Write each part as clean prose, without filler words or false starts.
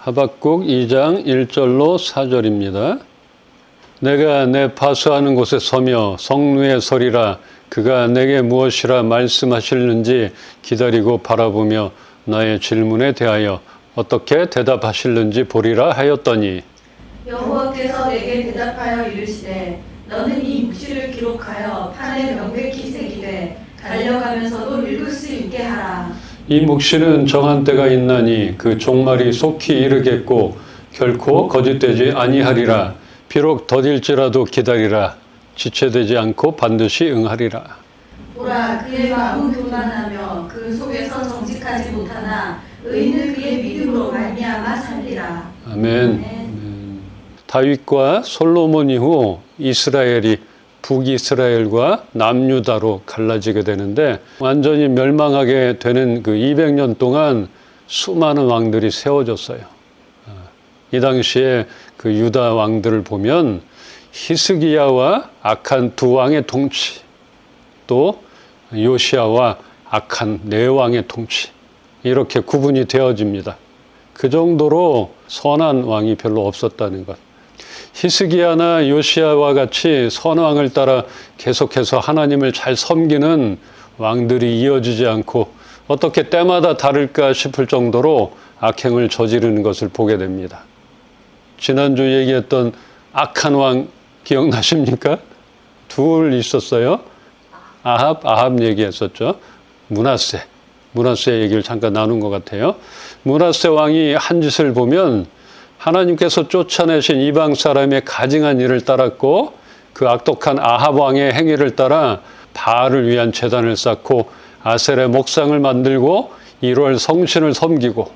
하박국 2장 1절로 4절입니다. 내가 내 파수하는 곳에 서며 성루에 서리라. 그가 내게 무엇이라 말씀하실는지 기다리고 바라보며 나의 질문에 대하여 어떻게 대답하실는지 보리라 하였더니 여호와께서 내게 대답하여 이르시되 너는 이 묵시를 기록하여 판에 명백히 새기되 달려가면서도 읽을 수 있게 하라. 이 묵시는 정한 때가 있나니 그 종말이 속히 이르겠고 결코 거짓되지 아니하리라. 비록 더딜지라도 기다리라. 지체되지 않고 반드시 응하리라. 보라, 그의 마음은 교만하며 그 속에서 정직하지 못하나 의인은 그의 믿음으로 말미암아 살리라. 아멘. 다윗과 솔로몬 이후 이스라엘이 북이스라엘과 남유다로 갈라지게 되는데 완전히 멸망하게 되는 그 200년 동안 수많은 왕들이 세워졌어요. 이 당시에 그 유다 왕들을 보면 히스기야와 악한 두 왕의 통치, 또 요시야와 악한 네 왕의 통치, 이렇게 구분이 되어집니다. 그 정도로 선한 왕이 별로 없었다는 것. 히스기야나 요시야와 같이 선왕을 따라 계속해서 하나님을 잘 섬기는 왕들이 이어지지 않고 어떻게 때마다 다를까 싶을 정도로 악행을 저지르는 것을 보게 됩니다. 지난주 얘기했던 악한 왕 기억나십니까? 둘 있었어요. 아합 얘기했었죠. 므낫세 얘기를 잠깐 나눈 것 같아요. 므낫세 왕이 한 짓을 보면 하나님께서 쫓아내신 이방 사람의 가증한 일을 따랐고 그 악독한 아합 왕의 행위를 따라 바알을 위한 제단을 쌓고 아셀의 목상을 만들고 1월 성신을 섬기고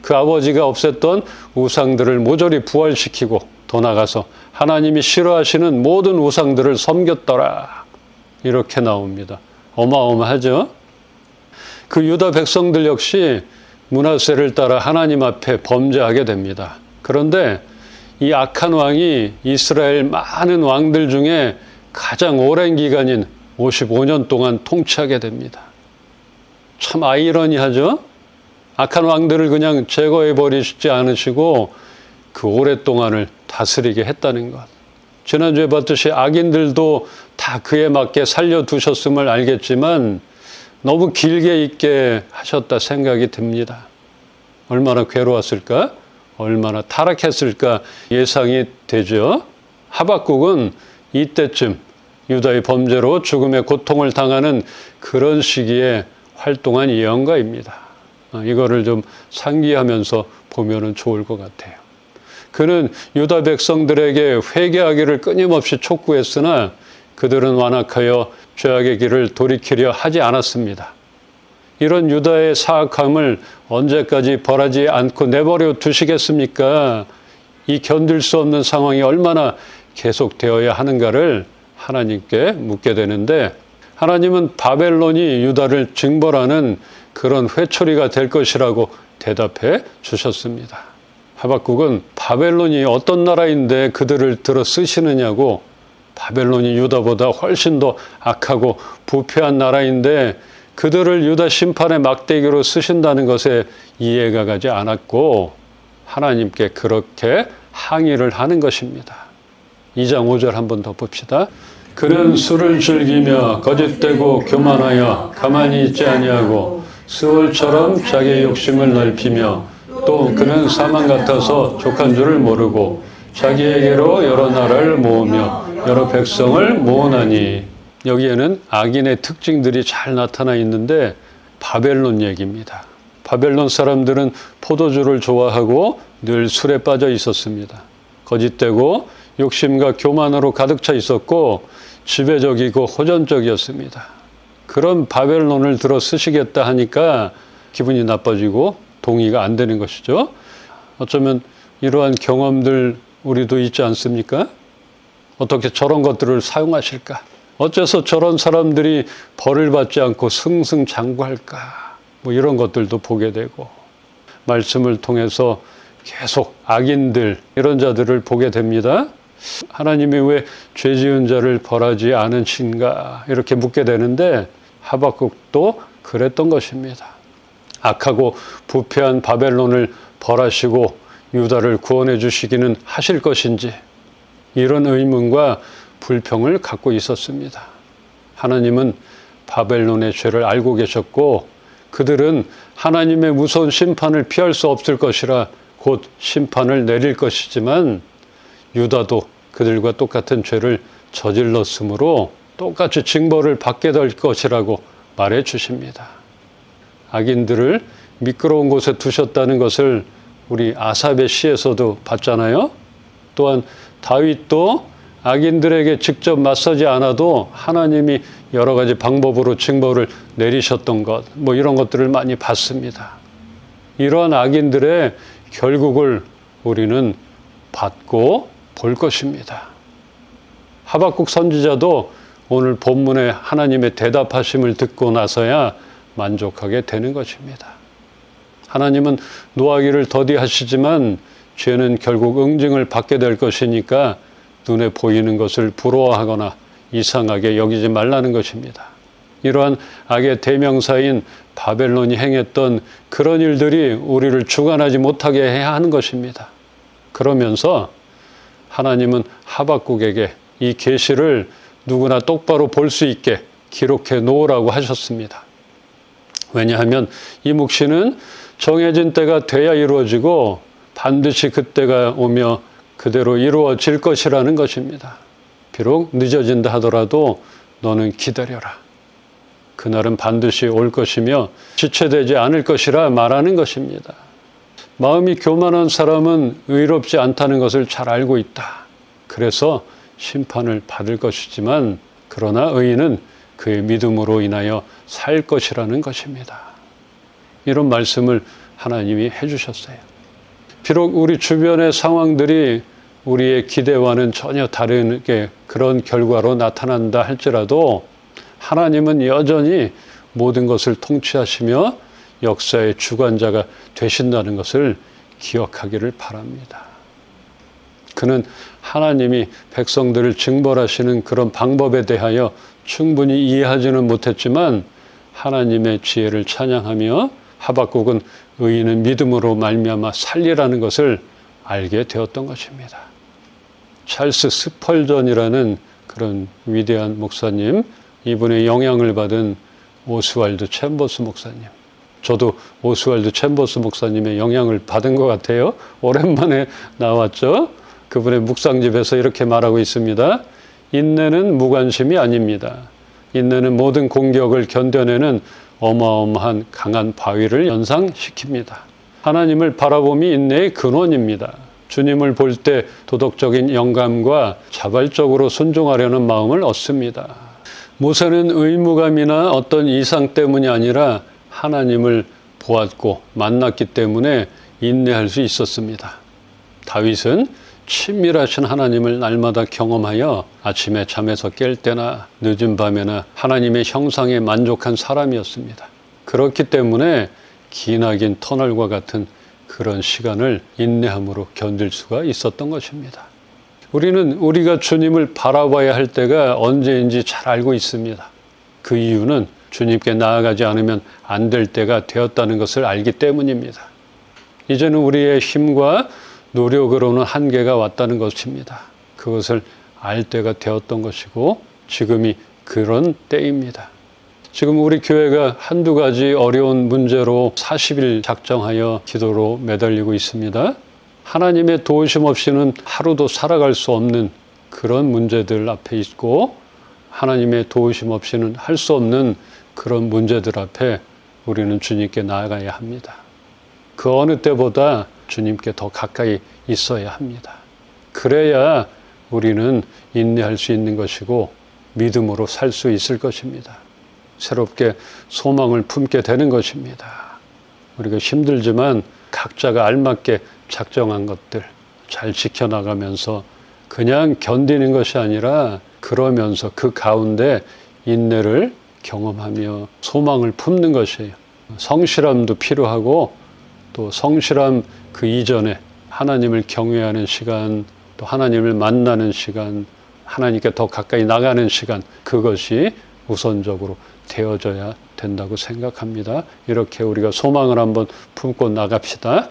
그 아버지가 없앴던 우상들을 모조리 부활시키고 더 나아가서 하나님이 싫어하시는 모든 우상들을 섬겼더라. 이렇게 나옵니다. 어마어마하죠? 그 유다 백성들 역시 므낫세를 따라 하나님 앞에 범죄하게 됩니다. 그런데 이 악한 왕이 이스라엘 많은 왕들 중에 가장 오랜 기간인 55년 동안 통치하게 됩니다. 참 아이러니하죠? 악한 왕들을 그냥 제거해버리시지 않으시고 그 오랫동안을 다스리게 했다는 것. 지난주에 봤듯이 악인들도 다 그에 맞게 살려두셨음을 알겠지만 너무 길게 있게 하셨다 생각이 듭니다. 얼마나 괴로웠을까? 얼마나 타락했을까 예상이 되죠. 하박국은 이때쯤 유다의 범죄로 죽음의 고통을 당하는 그런 시기에 활동한 예언가입니다. 이거를 좀 상기하면서 보면 좋을 것 같아요. 그는 유다 백성들에게 회개하기를 끊임없이 촉구했으나 그들은 완악하여 죄악의 길을 돌이키려 하지 않았습니다. 이런 유다의 사악함을 언제까지 벌하지 않고 내버려 두시겠습니까? 이 견딜 수 없는 상황이 얼마나 계속되어야 하는가를 하나님께 묻게 되는데 하나님은 바벨론이 유다를 징벌하는 그런 회초리가 될 것이라고 대답해 주셨습니다. 하박국은 바벨론이 어떤 나라인데 그들을 들어 쓰시느냐고, 바벨론이 유다보다 훨씬 더 악하고 부패한 나라인데 그들을 유다 심판의 막대기로 쓰신다는 것에 이해가 가지 않았고 하나님께 그렇게 항의를 하는 것입니다. 2장 5절 한 번 더 봅시다. 그는 술을 즐기며 거짓되고 교만하여 가만히 있지 아니하고 스올처럼 자기의 욕심을 넓히며 또 그는 사망 같아서 족한 줄을 모르고 자기에게로 여러 나라를 모으며 여러 백성을 모으나니. 여기에는 악인의 특징들이 잘 나타나 있는데 바벨론 얘기입니다. 바벨론 사람들은 포도주를 좋아하고 늘 술에 빠져 있었습니다. 거짓되고 욕심과 교만으로 가득 차 있었고 지배적이고 호전적이었습니다. 그런 바벨론을 들어 쓰시겠다 하니까 기분이 나빠지고 동의가 안 되는 것이죠. 어쩌면 이러한 경험들 우리도 있지 않습니까? 어떻게 저런 것들을 사용하실까? 어째서 저런 사람들이 벌을 받지 않고 승승장구할까? 뭐 이런 것들도 보게 되고 말씀을 통해서 계속 악인들 이런 자들을 보게 됩니다. 하나님이 왜 죄 지은 자를 벌하지 않으신가 이렇게 묻게 되는데 하박국도 그랬던 것입니다. 악하고 부패한 바벨론을 벌하시고 유다를 구원해 주시기는 하실 것인지, 이런 의문과 불평을 갖고 있었습니다. 하나님은 바벨론의 죄를 알고 계셨고 그들은 하나님의 무서운 심판을 피할 수 없을 것이라 곧 심판을 내릴 것이지만 유다도 그들과 똑같은 죄를 저질렀으므로 똑같이 징벌을 받게 될 것이라고 말해 주십니다. 악인들을 미끄러운 곳에 두셨다는 것을 우리 아삽의 시에서도 봤잖아요. 또한 다윗도 악인들에게 직접 맞서지 않아도 하나님이 여러 가지 방법으로 징벌을 내리셨던 것, 이런 것들을 많이 봤습니다. 이러한 악인들의 결국을 우리는 받고 볼 것입니다. 하박국 선지자도 오늘 본문의 하나님의 대답하심을 듣고 나서야 만족하게 되는 것입니다. 하나님은 노하기를 더디하시지만 죄는 결국 응징을 받게 될 것이니까 눈에 보이는 것을 부러워하거나 이상하게 여기지 말라는 것입니다. 이러한 악의 대명사인 바벨론이 행했던 그런 일들이 우리를 주관하지 못하게 해야 하는 것입니다. 그러면서 하나님은 하박국에게 이 계시를 누구나 똑바로 볼 수 있게 기록해 놓으라고 하셨습니다. 왜냐하면 이 묵시는 정해진 때가 돼야 이루어지고 반드시 그때가 오며 그대로 이루어질 것이라는 것입니다. 비록 늦어진다 하더라도 너는 기다려라. 그날은 반드시 올 것이며 지체되지 않을 것이라 말하는 것입니다. 마음이 교만한 사람은 의롭지 않다는 것을 잘 알고 있다. 그래서 심판을 받을 것이지만 그러나 의인은 그의 믿음으로 인하여 살 것이라는 것입니다. 이런 말씀을 하나님이 해주셨어요. 비록 우리 주변의 상황들이 우리의 기대와는 전혀 다르게 그런 결과로 나타난다 할지라도 하나님은 여전히 모든 것을 통치하시며 역사의 주관자가 되신다는 것을 기억하기를 바랍니다. 그는 하나님이 백성들을 징벌하시는 그런 방법에 대하여 충분히 이해하지는 못했지만 하나님의 지혜를 찬양하며 하박국은 의인은 믿음으로 말미암아 살리라는 것을 알게 되었던 것입니다. 찰스 스펄전이라는 그런 위대한 목사님, 이분의 영향을 받은 오스왈드 챔버스 목사님. 저도 오스왈드 챔버스 목사님의 영향을 받은 것 같아요. 오랜만에 나왔죠. 그분의 묵상집에서 이렇게 말하고 있습니다. 인내는 무관심이 아닙니다. 인내는 모든 공격을 견뎌내는 어마어마한 강한 바위를 연상시킵니다. 하나님을 바라봄이 인내의 근원입니다. 주님을 볼 때 도덕적인 영감과 자발적으로 순종하려는 마음을 얻습니다. 모세는 의무감이나 어떤 이상 때문이 아니라 하나님을 보았고 만났기 때문에 인내할 수 있었습니다. 다윗은 친밀하신 하나님을 날마다 경험하여 아침에 잠에서 깰 때나 늦은 밤에나 하나님의 형상에 만족한 사람이었습니다. 그렇기 때문에 기나긴 터널과 같은 그런 시간을 인내함으로 견딜 수가 있었던 것입니다. 우리는 우리가 주님을 바라봐야 할 때가 언제인지 잘 알고 있습니다. 그 이유는 주님께 나아가지 않으면 안 될 때가 되었다는 것을 알기 때문입니다. 이제는 우리의 힘과 노력으로는 한계가 왔다는 것입니다. 그것을 알 때가 되었던 것이고 지금이 그런 때입니다. 지금 우리 교회가 한두 가지 어려운 문제로 40일 작정하여 기도로 매달리고 있습니다. 하나님의 도우심 없이는 하루도 살아갈 수 없는 그런 문제들 앞에 있고 하나님의 도우심 없이는 할 수 없는 그런 문제들 앞에 우리는 주님께 나아가야 합니다. 그 어느 때보다 주님께 더 가까이 있어야 합니다. 그래야 우리는 인내할 수 있는 것이고 믿음으로 살 수 있을 것입니다. 새롭게 소망을 품게 되는 것입니다. 우리가 힘들지만 각자가 알맞게 작정한 것들 잘 지켜나가면서 그냥 견디는 것이 아니라 그러면서 그 가운데 인내를 경험하며 소망을 품는 것이에요. 성실함도 필요하고 또 성실함 그 이전에 하나님을 경외하는 시간, 또 하나님을 만나는 시간, 하나님께 더 가까이 나가는 시간, 그것이 우선적으로 되어져야 된다고 생각합니다. 이렇게 우리가 소망을 한번 품고 나갑시다.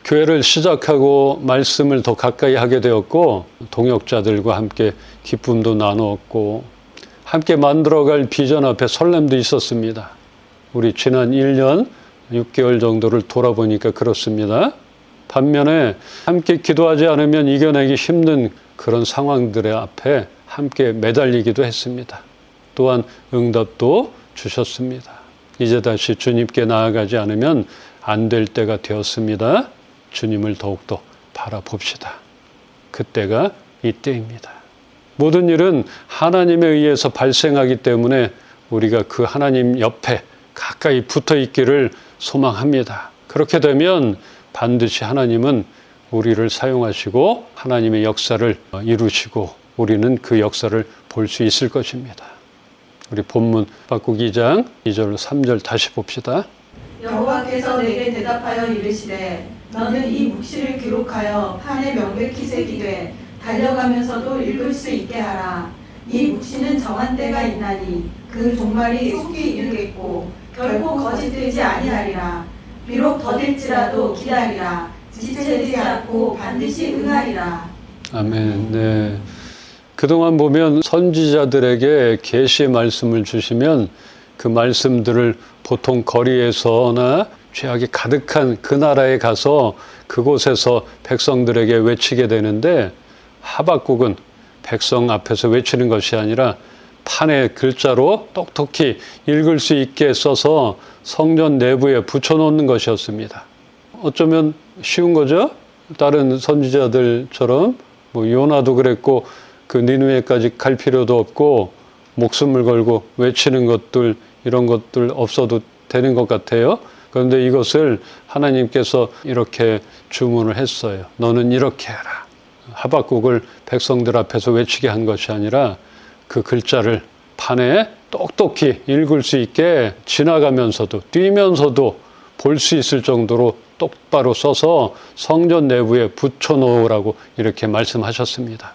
교회를 시작하고 말씀을 더 가까이 하게 되었고 동역자들과 함께 기쁨도 나누었고 함께 만들어갈 비전 앞에 설렘도 있었습니다. 우리 지난 1년 6개월 정도를 돌아보니까 그렇습니다. 반면에 함께 기도하지 않으면 이겨내기 힘든 그런 상황들의 앞에 함께 매달리기도 했습니다. 또한 응답도 주셨습니다. 이제 다시 주님께 나아가지 않으면 안 될 때가 되었습니다. 주님을 더욱더 바라봅시다. 그때가 이때입니다. 모든 일은 하나님에 의해서 발생하기 때문에 우리가 그 하나님 옆에 가까이 붙어 있기를 소망합니다. 그렇게 되면 반드시 하나님은 우리를 사용하시고 하나님의 역사를 이루시고 우리는 그 역사를 볼 수 있을 것입니다. 우리 본문 하박국 2장 2절 3절 다시 봅시다. 여호와께서 내게 대답하여 이르시되 너는 이 묵시를 기록하여 판에 명백히 새기되 달려가면서도 읽을 수 있게 하라. 이 묵시는 정한 때가 있나니 그 종말이 속히 이르겠고 결코 거짓되지 아니하리라. 비록 더딜지라도 기다리라. 지체되지 않고 반드시 응하리라. 아멘. 네. 그동안 보면 선지자들에게 계시의 말씀을 주시면 그 말씀들을 보통 거리에서나 죄악이 가득한 그 나라에 가서 그곳에서 백성들에게 외치게 되는데 하박국은 백성 앞에서 외치는 것이 아니라 판에 글자로 똑똑히 읽을 수 있게 써서 성전 내부에 붙여놓는 것이었습니다. 어쩌면 쉬운 거죠? 다른 선지자들처럼 뭐 요나도 그랬고 그 니느웨까지 갈 필요도 없고 목숨을 걸고 외치는 것들 이런 것들 없어도 되는 것 같아요. 그런데 이것을 하나님께서 이렇게 주문을 했어요. 너는 이렇게 해라. 하박국을 백성들 앞에서 외치게 한 것이 아니라 그 글자를 판에 똑똑히 읽을 수 있게 지나가면서도 뛰면서도 볼 수 있을 정도로 똑바로 써서 성전 내부에 붙여놓으라고 이렇게 말씀하셨습니다.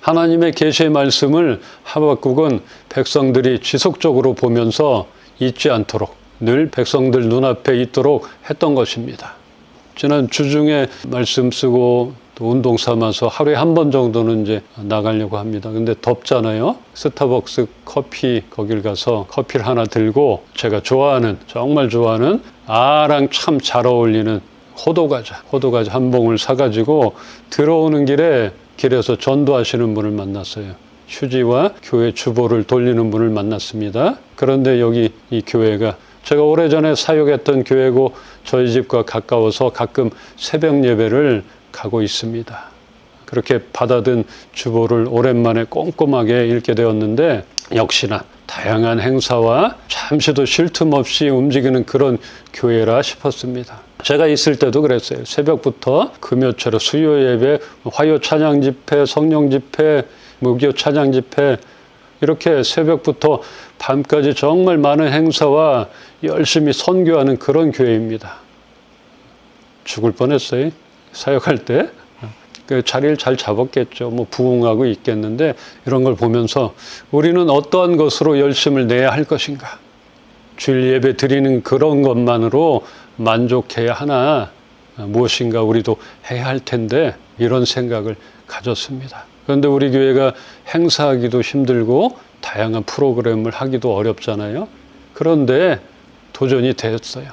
하나님의 계시의 말씀을 하박국은 백성들이 지속적으로 보면서 잊지 않도록 늘 백성들 눈앞에 있도록 했던 것입니다. 지난 주중에 말씀 쓰고 또 운동 삼아서 하루에 한 번 정도는 이제 나가려고 합니다. 근데 덥잖아요. 스타벅스 커피 거길 가서 커피를 하나 들고 제가 좋아하는 정말 좋아하는 아랑 참 잘 어울리는 호두과자 한 봉을 사가지고 들어오는 길에서 전도하시는 분을 만났어요. 휴지와 교회 주보를 돌리는 분을 만났습니다. 그런데 여기 이 교회가 제가 오래전에 사역했던 교회고 저희 집과 가까워서 가끔 새벽 예배를 가고 있습니다. 그렇게 받아든 주보를 오랜만에 꼼꼼하게 읽게 되었는데 역시나 다양한 행사와 잠시도 쉴 틈 없이 움직이는 그런 교회라 싶었습니다. 제가 있을 때도 그랬어요. 새벽부터 금요철에 수요 예배, 화요 찬양 집회, 성령 집회, 무교 찬양 집회 이렇게 새벽부터 밤까지 정말 많은 행사와 열심히 선교하는 그런 교회입니다. 죽을 뻔했어요. 사역할 때. 그 자리를 잘 잡았겠죠. 뭐 부흥하고 있겠는데 이런 걸 보면서 우리는 어떠한 것으로 열심을 내야 할 것인가. 주일 예배 드리는 그런 것만으로 만족해야 하나 무엇인가 우리도 해야 할 텐데 이런 생각을 가졌습니다. 그런데 우리 교회가 행사하기도 힘들고 다양한 프로그램을 하기도 어렵잖아요. 그런데 도전이 됐어요.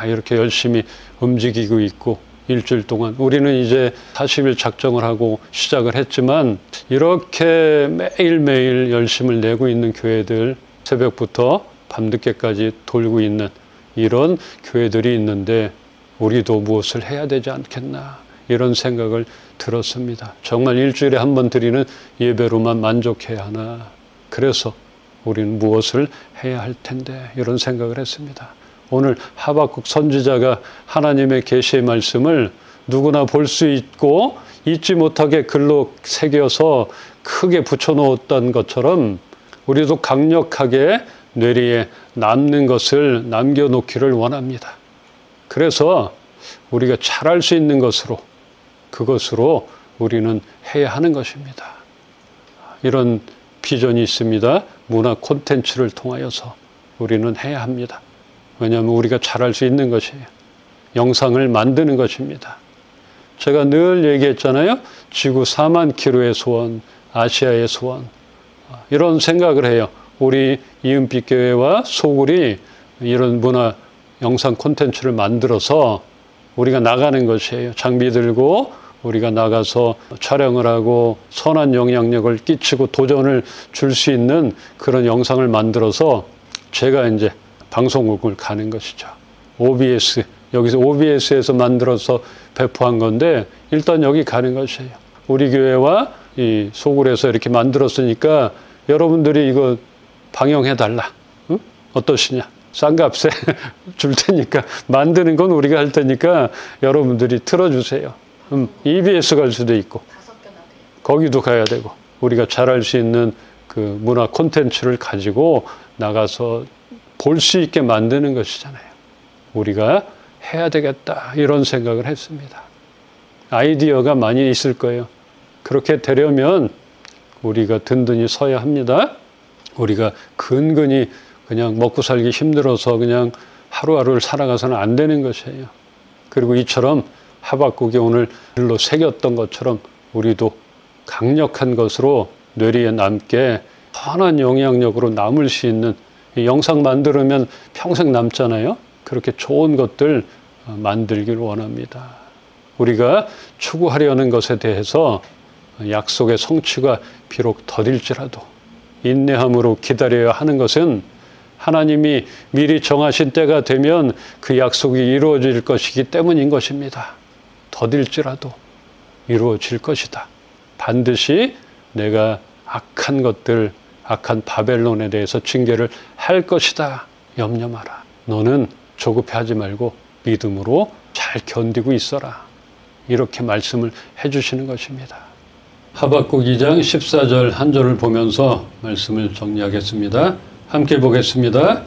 이렇게 열심히 움직이고 있고 일주일 동안 우리는 이제 40일 작정을 하고 시작을 했지만 이렇게 매일매일 열심을 내고 있는 교회들 새벽부터 밤늦게까지 돌고 있는 이런 교회들이 있는데 우리도 무엇을 해야 되지 않겠나 이런 생각을 들었습니다. 정말 일주일에 한 번 드리는 예배로만 만족해야 하나. 그래서 우리는 무엇을 해야 할 텐데 이런 생각을 했습니다. 오늘 하박국 선지자가 하나님의 계시의 말씀을 누구나 볼 수 있고 잊지 못하게 글로 새겨서 크게 붙여놓았던 것처럼 우리도 강력하게 뇌리에 남는 것을 남겨놓기를 원합니다. 그래서 우리가 잘할 수 있는 그것으로 우리는 해야 하는 것입니다. 이런 비전이 있습니다. 문화 콘텐츠를 통하여서 우리는 해야 합니다. 왜냐하면 우리가 잘할 수 있는 것이에요. 영상을 만드는 것입니다. 제가 늘 얘기했잖아요. 지구 4만 킬로의 소원, 아시아의 소원. 이런 생각을 해요. 우리 이은빛 교회와 소굴이 이런 문화 영상 콘텐츠를 만들어서 우리가 나가는 것이에요. 장비 들고 우리가 나가서 촬영을 하고 선한 영향력을 끼치고 도전을 줄 수 있는 그런 영상을 만들어서 제가 이제 방송국을 가는 것이죠. OBS, 여기서 OBS에서 만들어서 배포한 건데 일단 여기 가는 것이에요. 우리 교회와 이 소굴에서 이렇게 만들었으니까 여러분들이 이거 방영해달라. 응? 어떠시냐? 싼 값에 줄 테니까 만드는 건 우리가 할 테니까 여러분들이 틀어주세요. EBS 갈 수도 있고 거기도 가야 되고 우리가 잘할 수 있는 그 문화 콘텐츠를 가지고 나가서 볼 수 있게 만드는 것이잖아요. 우리가 해야 되겠다 이런 생각을 했습니다. 아이디어가 많이 있을 거예요. 그렇게 되려면 우리가 든든히 서야 합니다. 우리가 근근히 그냥 먹고 살기 힘들어서 그냥 하루하루를 살아가서는 안 되는 것이에요. 그리고 이처럼 하박국이 오늘 글로 새겼던 것처럼 우리도 강력한 것으로 뇌리에 남게 선한 영향력으로 남을 수 있는 이 영상 만들면 평생 남잖아요. 그렇게 좋은 것들 만들길 원합니다. 우리가 추구하려는 것에 대해서 약속의 성취가 비록 더딜지라도 인내함으로 기다려야 하는 것은 하나님이 미리 정하신 때가 되면 그 약속이 이루어질 것이기 때문인 것입니다. 더딜지라도 이루어질 것이다. 반드시 내가 악한 것들, 악한 바벨론에 대해서 징계를 할 것이다. 염려 마라. 너는 조급해하지 말고 믿음으로 잘 견디고 있어라. 이렇게 말씀을 해주시는 것입니다. 하박국 2장 14절 한 절을 보면서 말씀을 정리하겠습니다. 함께 보겠습니다.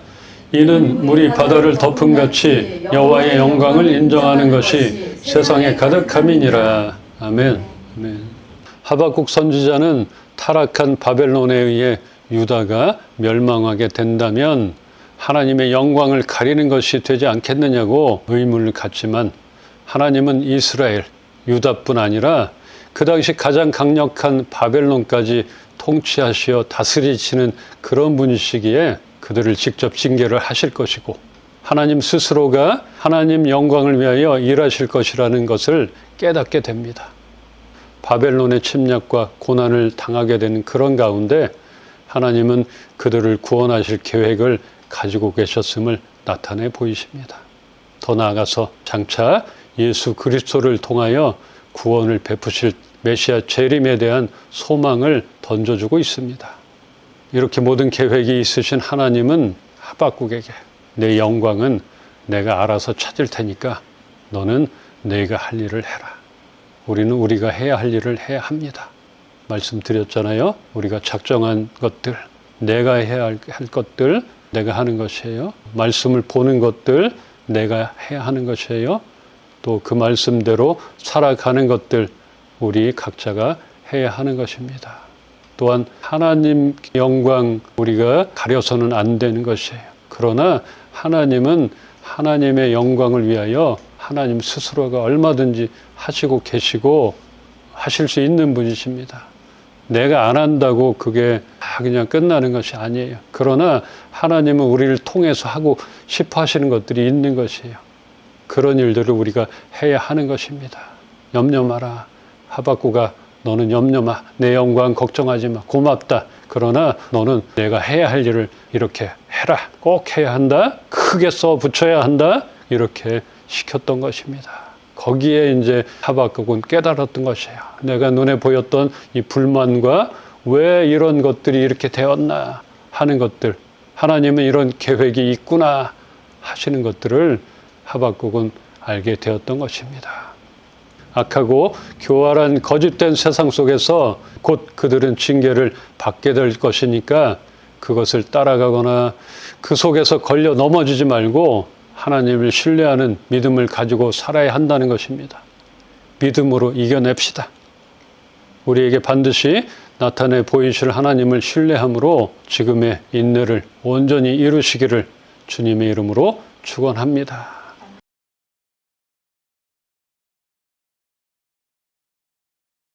이는 물이 바다를 덮음같이 여호와의 영광을 인정하는 것이 세상에 가득함이니라. 아멘. 아멘. 하박국 선지자는 타락한 바벨론에 의해 유다가 멸망하게 된다면 하나님의 영광을 가리는 것이 되지 않겠느냐고 의문을 갖지만 하나님은 이스라엘, 유다뿐 아니라 그 당시 가장 강력한 바벨론까지 통치하시어 다스리시는 그런 분이시기에 그들을 직접 징계를 하실 것이고 하나님 스스로가 하나님 영광을 위하여 일하실 것이라는 것을 깨닫게 됩니다. 바벨론의 침략과 고난을 당하게 되는 그런 가운데 하나님은 그들을 구원하실 계획을 가지고 계셨음을 나타내 보이십니다. 더 나아가서 장차 예수 그리스도를 통하여 구원을 베푸실 메시아 재림에 대한 소망을 던져주고 있습니다. 이렇게 모든 계획이 있으신 하나님은 하박국에게 내 영광은 내가 알아서 찾을 테니까 너는 내가 할 일을 해라. 우리는 우리가 해야 할 일을 해야 합니다. 말씀드렸잖아요. 우리가 작정한 것들, 내가 해야 할 것들 내가 하는 것이에요. 말씀을 보는 것들 내가 해야 하는 것이에요. 또 그 말씀대로 살아가는 것들 우리 각자가 해야 하는 것입니다. 또한 하나님 영광 우리가 가려서는 안 되는 것이에요. 그러나 하나님은 하나님의 영광을 위하여 하나님 스스로가 얼마든지 하시고 계시고 하실 수 있는 분이십니다. 내가 안 한다고 그게 그냥 끝나는 것이 아니에요. 그러나 하나님은 우리를 통해서 하고 싶어 하시는 것들이 있는 것이에요. 그런 일들을 우리가 해야 하는 것입니다. 염려 마라. 하박국아, 너는 염려 마. 내 영광 걱정하지 마. 고맙다. 그러나 너는 내가 해야 할 일을 이렇게 해라. 꼭 해야 한다. 크게 써 붙여야 한다. 이렇게 시켰던 것입니다. 거기에 이제 하박국은 깨달았던 것이에요. 내가 눈에 보였던 이 불만과 왜 이런 것들이 이렇게 되었나 하는 것들, 하나님은 이런 계획이 있구나 하시는 것들을 하박국은 알게 되었던 것입니다. 악하고 교활한 거짓된 세상 속에서 곧 그들은 징계를 받게 될 것이니까 그것을 따라가거나 그 속에서 걸려 넘어지지 말고 하나님을 신뢰하는 믿음을 가지고 살아야 한다는 것입니다. 믿음으로 이겨냅시다. 우리에게 반드시 나타내 보이실 하나님을 신뢰함으로 지금의 인내를 온전히 이루시기를 주님의 이름으로 축원합니다.